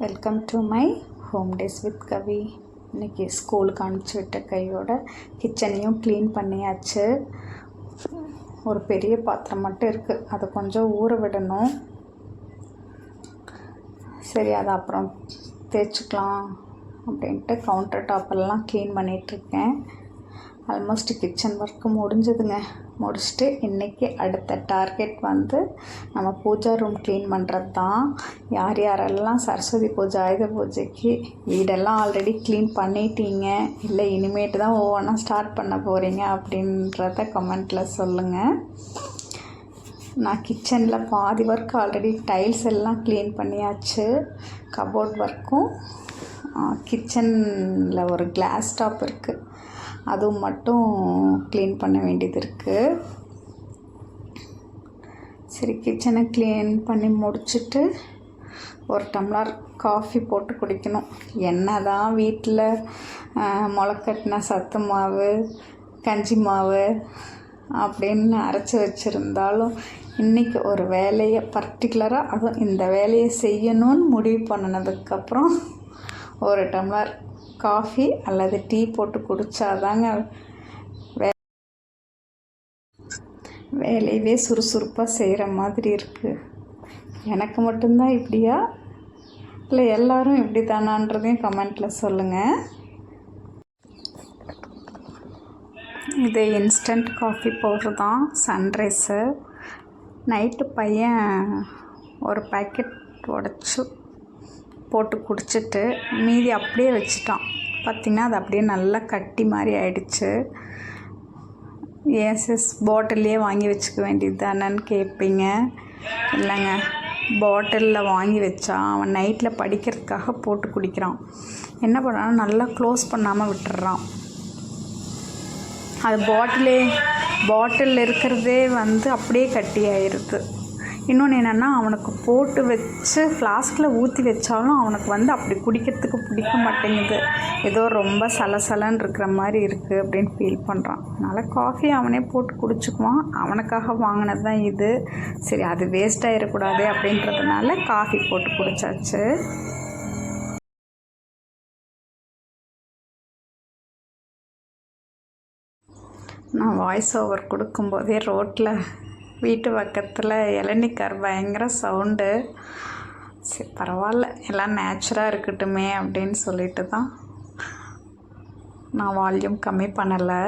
Welcome to my home days with Kavi. இன்றைக்கி ஸ்கூலுக்கு அனுப்பிச்சி விட்ட கையோட கிச்சனையும் க்ளீன் பண்ணியாச்சு. ஒரு பெரிய பாத்திரம் மட்டும் இருக்குது, அதை கொஞ்சம் ஊற விடணும். சரி, அதை அப்புறம் தேய்ச்சிக்கலாம் அப்படின்ட்டு கவுண்டர் டாப்பெல்லாம் க்ளீன் பண்ணிகிட்ருக்கேன். ஆல்மோஸ்ட் கிச்சன் ஒர்க்கு முடிஞ்சதுங்க. முடிச்சுட்டு இன்றைக்கி அடுத்த டார்கெட் வந்து நம்ம பூஜா ரூம் க்ளீன் பண்ணுறது தான். யார் யாரெல்லாம் சரஸ்வதி பூஜை ஆயுத பூஜைக்கு வீடெல்லாம் ஆல்ரெடி க்ளீன் பண்ணிட்டீங்க, இல்லை இனிமேட்டு தான் ஒவ்வொன்றா ஸ்டார்ட் பண்ண போகிறீங்க அப்படின்றத கமெண்ட்டில் சொல்லுங்கள். நான் கிச்சனில் பாதி ஒர்க் ஆல்ரெடி டைல்ஸ் எல்லாம் க்ளீன் பண்ணியாச்சு. கபோர்ட் ஒர்க்கும் கிச்சனில் ஒரு கிளாஸ் டாப் இருக்குது, அதுவும் மட்டும் க்ளீன் பண்ண வேண்டியது இருக்குது. சரி, கிச்சனை க்ளீன் பண்ணி முடிச்சுட்டு ஒரு டம்ளர் காஃபி போட்டு குடிக்கணும். என்ன தான் வீட்டில் முளைக்கட்டின சத்து மாவு, கஞ்சி மாவு அப்படின்னு அரைச்சி வச்சுருந்தாலும் இன்றைக்கி ஒரு வேலையை பர்டிகுலராக அதுவும் இந்த வேலையை செய்யணும்னு முடிவு பண்ணினதுக்கப்புறம் ஒரு டம்ளர் காஃபி அல்லது டீ போட்டு குடித்தாதாங்க வேலையவே சுறுசுறுப்பாக செய்கிற மாதிரி இருக்குது. எனக்கு மட்டும்தான் இப்படியா, இல்லை எல்லோரும் இப்படி தானான்றதையும் கமெண்ட்டில் சொல்லுங்கள். இது இன்ஸ்டன்ட் காஃபி பவுடர் தான், சன்ரைஸு. நைட்டு பையன் ஒரு பேக்கெட் உடச்சி போட்டு குடிச்சிட்டு மீதி அப்படியே வச்சுட்டான். பார்த்திங்கன்னா அது அப்படியே நல்லா கட்டி மாதிரி ஆயிடுச்சு. ஏசஸ் பாட்டில்லையே வாங்கி வச்சுக்க வேண்டியது தானேன்னு கேட்பீங்க. இல்லைங்க, பாட்டிலில் வாங்கி வச்சா அவன் நைட்டில் படிக்கிறதுக்காக போட்டு குடிக்கிறான். என்ன பண்ணாலும் நல்லா க்ளோஸ் பண்ணாமல் விட்டுறான். அது பாட்டிலில் இருக்கிறதே வந்து அப்படியே கட்டி ஆயிடுது. இன்னொன்று என்னென்னா, அவனுக்கு போட்டு வச்சு ஃப்ளாஸ்கில் ஊற்றி வச்சாலும் அவனுக்கு வந்து அப்படி குடிக்கிறதுக்கு பிடிக்க மாட்டேங்குது. ஏதோ ரொம்ப சலசலன்னு இருக்கிற மாதிரி இருக்குது அப்படின்னு ஃபீல் பண்ணுறான். அதனால் காஃபி அவனே போட்டு குடிச்சுக்குவான். அவனுக்காக வாங்கினது தான் இது. சரி, அது வேஸ்ட் ஆகிடக்கூடாது அப்படின்றதுனால காஃபி போட்டு குடித்தாச்சு. நான் வாய்ஸ் ஓவர் கொடுக்கும்போதே ரோட்டில் வீட்டு பக்கத்தில் இளநிக்கார் பயங்கர சவுண்டு. சரி, பரவாயில்ல, எல்லாம் நேச்சுராக இருக்கட்டுமே அப்படின்னு சொல்லிட்டு தான் நான் வால்யூம் கம்மி பண்ணலை.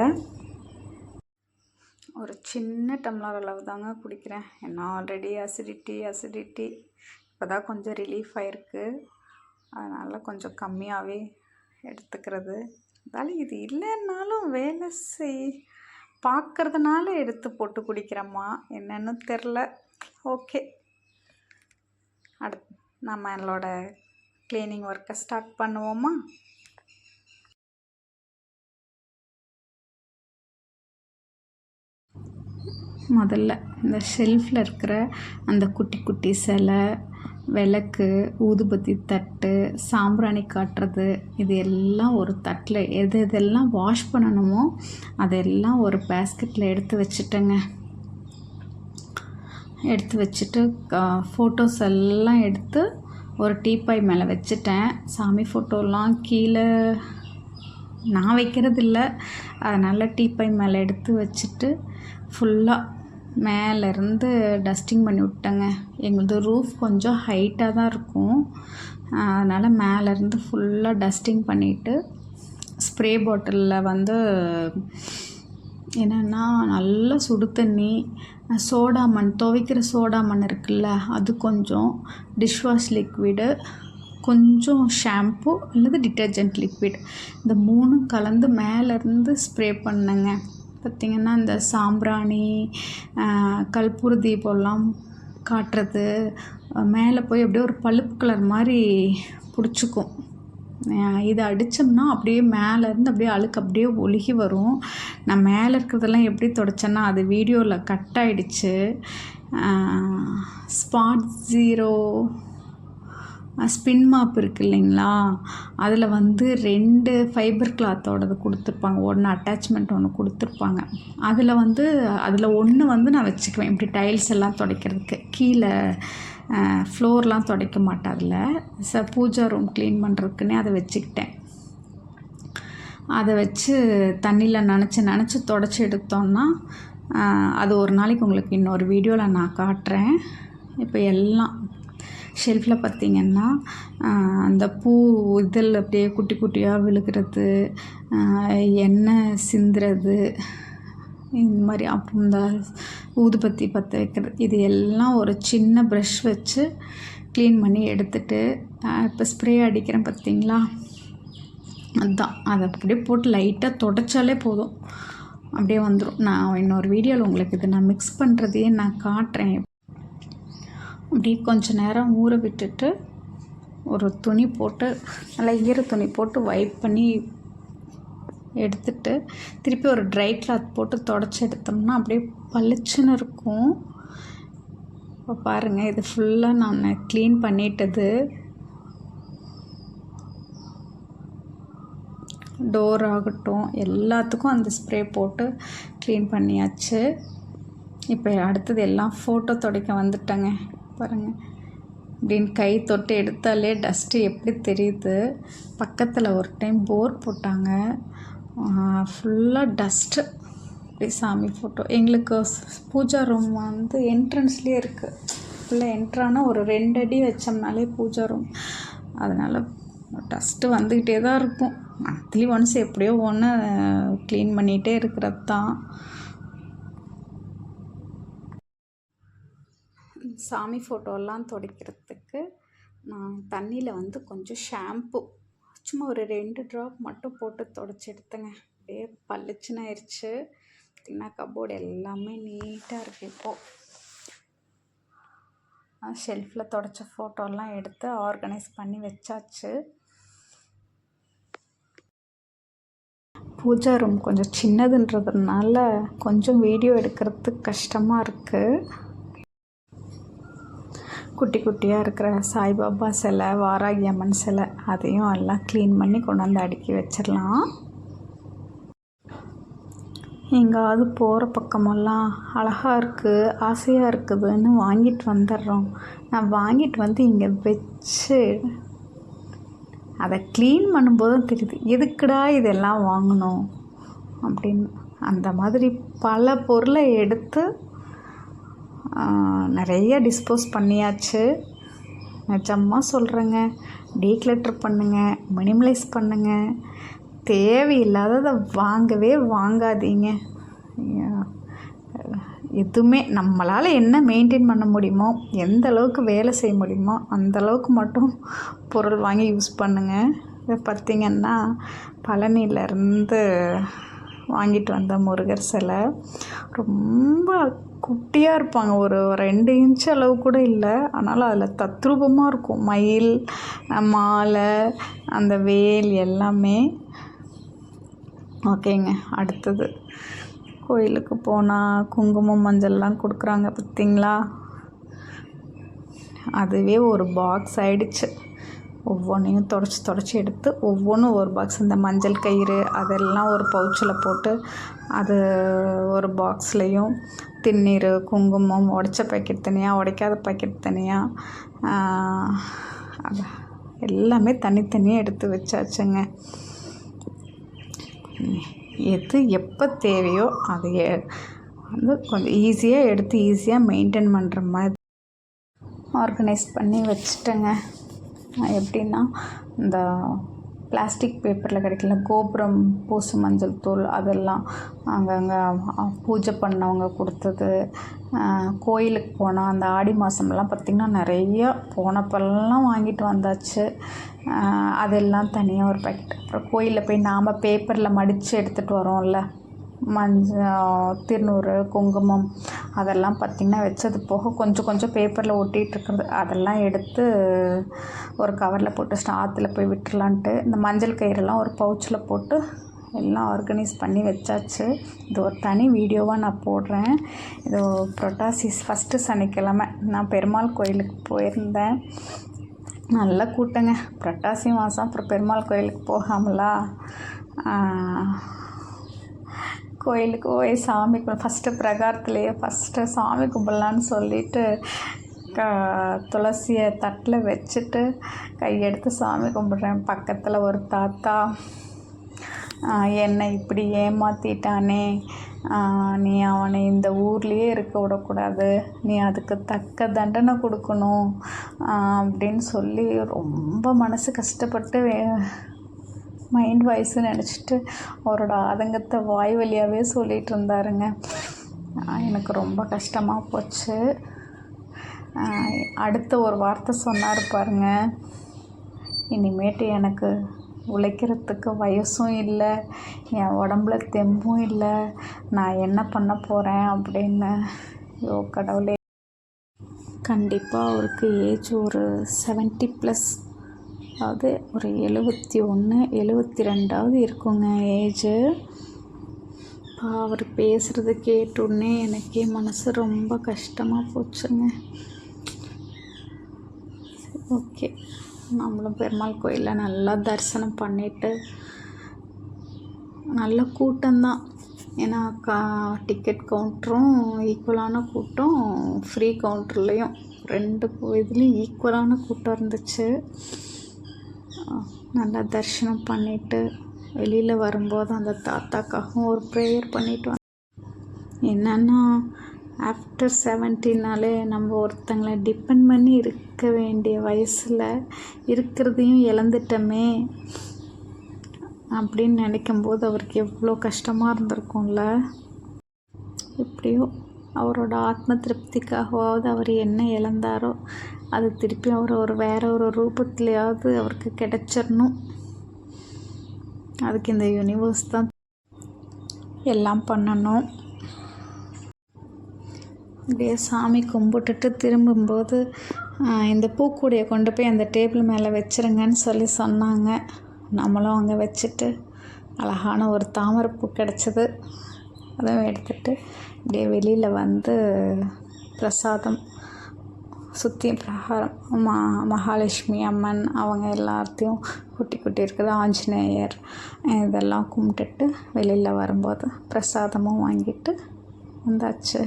ஒரு சின்ன டம்ளர் அளவு தாங்க குடிக்கிறேன். ஏன்னா ஆல்ரெடி அசிடிட்டி இப்போ தான் கொஞ்சம் ரிலீஃப் ஆகிருக்கு. அதனால் கொஞ்சம் கம்மியாகவே எடுத்துக்கிறது. அதால் இது இல்லைன்னாலும் வேலை பார்க்குறதுனால எடுத்து போட்டு குடிக்கிறோமா என்னன்னு தெரில. ஓகே, அடுத்து நம்மளோட க்ளீனிங் ஒர்க்கை ஸ்டார்ட் பண்ணுவோமா? முதல்ல இந்த ஷெல்ஃபில் இருக்கிற அந்த குட்டி குட்டி சிலை, விளக்கு, ஊதுபத்தி தட்டு, சாம்பிராணி காட்டுறது, இது எல்லாம் ஒரு தட்டில் எதெல்லாம் வாஷ் பண்ணணுமோ அதெல்லாம் ஒரு பேஸ்கெட்டில் எடுத்து வச்சுட்டேங்க. எடுத்து வச்சுட்டு ஃபோட்டோஸ் எல்லாம் எடுத்து ஒரு டீப்பாய் மேலே வச்சுட்டேன். சாமி ஃபோட்டோலாம் கீழே நான் வைக்கிறது இல்லை, அதனால் டீப்பாய் மேலே எடுத்து வச்சுட்டு ஃபுல்லாக மேலேருந்து டஸ்டிங் பண்ணி விட்டேங்க. எங்களது ரூஃப் கொஞ்சம் ஹைட்டாக தான் இருக்கும், அதனால் மேலேருந்து ஃபுல்லாக டஸ்டிங் பண்ணிவிட்டு ஸ்ப்ரே பாட்டிலில் வந்து என்னென்னா நல்லா சுடு தண்ணி, சோடா மண், துவைக்கிற சோடா மண் இருக்குல்ல, அது கொஞ்சம், டிஷ்வாஷ் லிக்விடு கொஞ்சம், ஷாம்பு அல்லது டிட்டர்ஜென்ட் லிக்விட், இந்த 3 கலந்து மேலேருந்து ஸ்ப்ரே பண்ணேங்க. பார்த்திங்கன்னா இந்த சாம்பிராணி, கற்பூர தீபம்லாம் காட்டுறது மேலே போய் அப்படியே ஒரு பழுப்பு கலர் மாதிரி பிடிச்சிக்கும். இதை அடித்தோம்னா அப்படியே மேலேருந்து அப்படியே அழுக்கு அப்படியே ஒழுகி வரும். நான் மேலே இருக்கிறதெல்லாம் எப்படி துடைச்சேன்னா அது வீடியோவில் கட் ஆகிடுச்சு. ஸ்பாட் 0 ஸ்பின் மாப் இருக்குது இல்லைங்களா, அதில் வந்து 2 ஃபைபர் கிளாத்தோடது கொடுத்துருப்பாங்க. ஒன்று அட்டாச்மெண்ட் ஒன்று கொடுத்துருப்பாங்க. அதில் ஒன்று வந்து நான் வச்சுக்குவேன் இப்படி டைல்ஸ் எல்லாம் துடைக்கிறதுக்கு. கீழே ஃப்ளோர்லாம் துடைக்க மாட்டேன் அதில். பூஜா ரூம் க்ளீன் பண்ணுறதுக்குன்னே அதை வச்சுக்கிட்டேன். அதை வச்சு தண்ணியில் நனச்சி தொடச்சி எடுத்தோன்னா அது ஒரு நாளைக்கு உங்களுக்கு இன்னொரு வீடியோவில் நான் காட்டுறேன். இப்போ எல்லாம் ஷெல்ஃபில் பார்த்திங்கன்னா அந்த பூ இதில் அப்படியே குட்டி குட்டியாக விழுகிறது, எண்ணெய் சிந்துறது, இந்த மாதிரி அப்புறம் இந்த ஊதுபத்தி பற்ற வைக்கிறது, இது எல்லாம் ஒரு சின்ன ப்ரஷ் வச்சு க்ளீன் பண்ணி எடுத்துட்டு இப்போ ஸ்ப்ரே அடிக்கிறேன் பார்த்திங்களா, அதுதான் அதை அப்படியே போட்டு லைட்டாக தொடச்சாலே போதும், அப்படியே வந்துடும். நான் இன்னொரு வீடியோவில் உங்களுக்கு இது நான் மிக்ஸ் பண்ணுறதையே நான் காட்டுறேன். அப்படியே கொஞ்சம் நேரம் ஊற விட்டுட்டு ஒரு துணி போட்டு நல்லா ஈர துணி போட்டு வைப் பண்ணி எடுத்துட்டு திருப்பி ஒரு ட்ரை கிளாத் போட்டு தொடச்சி எடுத்தோம்னா அப்படியே பளிச்சுன்னு இருக்கும். இப்போ பாருங்கள், இது ஃபுல்லாக நான் க்ளீன் பண்ணிட்டது. டோர் ஆகட்டும் எல்லாத்துக்கும் அந்த ஸ்ப்ரே போட்டு க்ளீன் பண்ணியாச்சு. இப்போ அடுத்தது எல்லாம் ஃபோட்டோ துடைக்க வந்துட்டேங்க. பாருங்கள், அப்படின்னு கை தொட்டு எடுத்தாலே டஸ்ட்டு எப்படி தெரியுது. பக்கத்தில் ஒரு டைம் போர் போட்டாங்க, ஃபுல்லாக டஸ்ட்டு. அப்படி சாமி ஃபோட்டோ எங்களுக்கு பூஜா ரூம் வந்து என்ட்ரன்ஸ்லேயே இருக்குது. ஃபுல்லாக என்ட்ரானால் ஒரு 2 அடி வச்சோம்னாலே பூஜா ரூம், அதனால் டஸ்ட்டு வந்துக்கிட்டே தான் இருக்கும். மந்த்லி ஒன்ஸ் எப்படியோ ஒன்று க்ளீன் பண்ணிகிட்டே இருக்கிறது தான். சாமி ஃபோட்டோலாம் துடைக்கிறதுக்கு நான் தண்ணியில் வந்து கொஞ்சம் ஷாம்பு சும்மா ஒரு 2 ட்ராப் மட்டும் போட்டு துடைச்சி எடுத்தேங்க. அப்படியே பளிச்சுன்னு ஆயிடுச்சு. பார்த்திங்கன்னா கபோர்டு எல்லாமே நீட்டாக இருக்குது. இப்போது ஷெல்ஃபில் துடைச்ச ஃபோட்டோலாம் எடுத்து ஆர்கனைஸ் பண்ணி வச்சாச்சு. பூஜா ரூம் கொஞ்சம் சின்னதுன்றதுனால கொஞ்சம் வீடியோ எடுக்கிறதுக்கு கஷ்டமாக இருக்குது. குட்டி குட்டியாக இருக்கிற சாய்பாபா சிலை, வாராகி அம்மன் சிலை, அதையும் எல்லாம் க்ளீன் பண்ணி கொண்டாந்து அடுக்கி வச்சிடலாம். எங்காவது போகிற பக்கமெல்லாம் அழகாக இருக்குது, ஆசையாக இருக்குதுன்னு வாங்கிட்டு வந்துடுறோம். நான் வாங்கிட்டு வந்து இங்கே வச்சு அதை க்ளீன் பண்ணும்போது தான் தெரியுது, எதுக்குடா இதெல்லாம் வாங்கணும் அப்படின்னு. அந்த மாதிரி பல பொருளை எடுத்து நிறைய டிஸ்போஸ் பண்ணியாச்சு. நிஜமாக சொல்கிறேங்க, டீக்ளட்டர் பண்ணுங்கள், மினிமலைஸ் பண்ணுங்கள். தேவையில்லாததை வாங்கவே வாங்காதீங்க. எதுவுமே நம்மளால் என்ன மெயின்டைன் பண்ண முடியுமோ, எந்த அளவுக்கு வேலை செய்ய முடியுமோ அந்த அளவுக்கு மட்டும் பொருள் வாங்கி யூஸ் பண்ணுங்கள். இதை பார்த்திங்கன்னா பழனியிலேருந்து வாங்கிட்டு வந்த முருகர் சிலை ரொம்ப குட்டியாக இருப்பாங்க, ஒரு 2 இன்ச் அளவு கூட இல்லை. ஆனாலும் அதில் தத்ரூபமாக இருக்கும், மயில், மாலை, அந்த வேல் எல்லாமே. ஓகேங்க, அடுத்தது கோயிலுக்கு போனால் குங்குமம் மஞ்சள்லாம் கொடுக்குறாங்க பார்த்திங்களா, அதுவே ஒரு பாக்ஸ் ஆகிடுச்சு. ஒவ்வொன்றையும் தொடச்சி எடுத்து ஒவ்வொன்றும் ஒரு பாக்ஸ். இந்த மஞ்சள் கயிறு அதெல்லாம் ஒரு பவுச்சில் போட்டு அது ஒரு பாக்ஸ்லேயும், திருநீர், குங்குமம், உடைச்ச பாக்கெட் தனியாக, உடைக்காத பாக்கெட் தனியாக, அது எல்லாமே தனித்தனியாக எடுத்து வச்சாச்சுங்க. எது எப்போ தேவையோ அது வந்து கொஞ்சம் ஈஸியாக எடுத்து ஈஸியாக மெயின்டைன் பண்ணுற மாதிரி ஆர்கனைஸ் பண்ணி வச்சுட்டேங்க. எப்படின்னா இந்த பிளாஸ்டிக் பேப்பரில் கிடைக்கல கோபுரம் பூசு மஞ்சள் தூள், அதெல்லாம் அங்கங்கே பூஜை பண்ணவங்க கொடுத்தது. கோயிலுக்கு போனால் அந்த ஆடி மாதம்லாம் பார்த்திங்கன்னா நிறையா போனப்பெல்லாம் வாங்கிட்டு வந்தாச்சு. அதெல்லாம் தனியாக ஒரு பேக்கெட். அப்புறம் கோயிலில் போய் நாம் பேப்பரில் மடித்து எடுத்துகிட்டு வரோம்ல, மஞ்சள், திருநூறு, குங்குமம், அதெல்லாம் பார்த்திங்கன்னா வச்சது போக கொஞ்சம் கொஞ்சம் பேப்பரில் ஒட்டிகிட்டு இருக்கிறது, அதெல்லாம் எடுத்து ஒரு கவரில் போட்டு ஆற்றுல போய் விட்டுறலான்ட்டு இந்த மஞ்சள் கயிறெல்லாம் ஒரு பவுச்சில் போட்டு எல்லாம் ஆர்கனைஸ் பண்ணி வச்சாச்சு. இது ஒரு தனி வீடியோவாக நான் போடுறேன். இது புரட்டாசி ஃபஸ்ட்டு சனிக்கிழமை நான் பெருமாள் கோயிலுக்கு போயிருந்தேன். நல்ல கூட்டங்க, புரட்டாசி மாதம். அப்புறம் பெருமாள் கோயிலுக்கு போகாமலா, கோயிலுக்கு போய் சாமி ஃபஸ்ட்டு பிரகாரத்துலேயே ஃபஸ்ட்டு சாமி கும்பிட்லான்னு சொல்லிட்டு துளசியை தட்டில் வச்சுட்டு கையெடுத்து சாமி கும்பிட்றேன். பக்கத்தில் ஒரு தாத்தா என்னை இப்படி ஏமாற்றிட்டானே, நீ அவனை இந்த ஊர்லேயே இருக்க விடக்கூடாது, நீ அதுக்கு தக்க தண்டனை கொடுக்கணும் அப்படின்னு சொல்லி ரொம்ப மனசு கஷ்டப்பட்டு மைண்ட் வாய்ஸு நினச்சிட்டு அவரோட ஆதங்கத்தை வாய் வழியாகவே சொல்லிகிட்டு இருந்தாருங்க. எனக்கு ரொம்ப கஷ்டமாக போச்சு. அடுத்த ஒரு வார்த்தை சொன்னார் பாருங்க, இனிமேட்டு எனக்கு உழைக்கிறதுக்கு வயசும் இல்லை, என் உடம்புல தெம்பும் இல்லை, நான் என்ன பண்ண போகிறேன் அப்படின்னு. ஐயோ கடவுளே! கண்டிப்பாக அவருக்கு ஏஜ் ஒரு 70+, அதாவது ஒரு 71 72 இருக்குங்க ஏஜு. அவர் பேசுகிறது கேட்டோடனே எனக்கே மனசு ரொம்ப கஷ்டமாக போச்சுங்க. ஓகே, நம்மளும் பெருமாள் கோயிலில் நல்லா தரிசனம் பண்ணிவிட்டு, நல்ல கூட்டம்தான். ஏன்னா டிக்கெட் கவுண்டரும் ஈக்குவலான கூட்டம், ஃப்ரீ கவுண்டர்லேயும் 2 இதுலேயும் ஈக்குவலான கூட்டம் இருந்துச்சு. நல்லா தரிசனம் பண்ணிவிட்டு வெளியில் வரும்போது அந்த தாத்தாக்காகவும் ஒரு ப்ரேயர் பண்ணிவிட்டு வந்தேன். என்னென்னா ஆஃப்டர் 70நாலே நம்ம ஒருத்தங்களை டிபெண்ட் பண்ணி இருக்க வேண்டிய வயசில் இருக்கிறதையும் இழந்துட்டோமே அப்படின்னு நினைக்கும்போது அவருக்கு எவ்வளோ கஷ்டமாக இருந்திருக்கும்ல. எப்படியோ அவரோட ஆத்ம திருப்திக்காகவாவது அவர் என்ன இழந்தாரோ அது திருப்பி அவர் வேற ஒரு ரூபத்துலையாவது அவருக்கு கிடைச்சிடணும். அதுக்கு இந்த யூனிவர்ஸ் தான் எல்லாம் பண்ணணும். அப்படியே சாமி கும்பிட்டுட்டு திரும்பும்போது இந்த பூக்கூடையை கொண்டு போய் அந்த டேபிள் மேலே வச்சுருங்கன்னு சொல்லி சொன்னாங்க. நம்மளும் அங்கே வச்சுட்டு அழகான ஒரு தாமரைப்பூ கிடச்சிது. அதுவும் எடுத்துகிட்டு அப்படியே வெளியில் வந்து பிரசாதம் சுற்றி பிரகாரம் மகாலட்சுமி அம்மன் அவங்க எல்லாத்தையும் குட்டி குட்டி இருக்குது, ஆஞ்சநேயர் இதெல்லாம் கும்பிட்டுட்டு வெளியில் வரும்போது பிரசாதமும் வாங்கிட்டு வந்தாச்சு.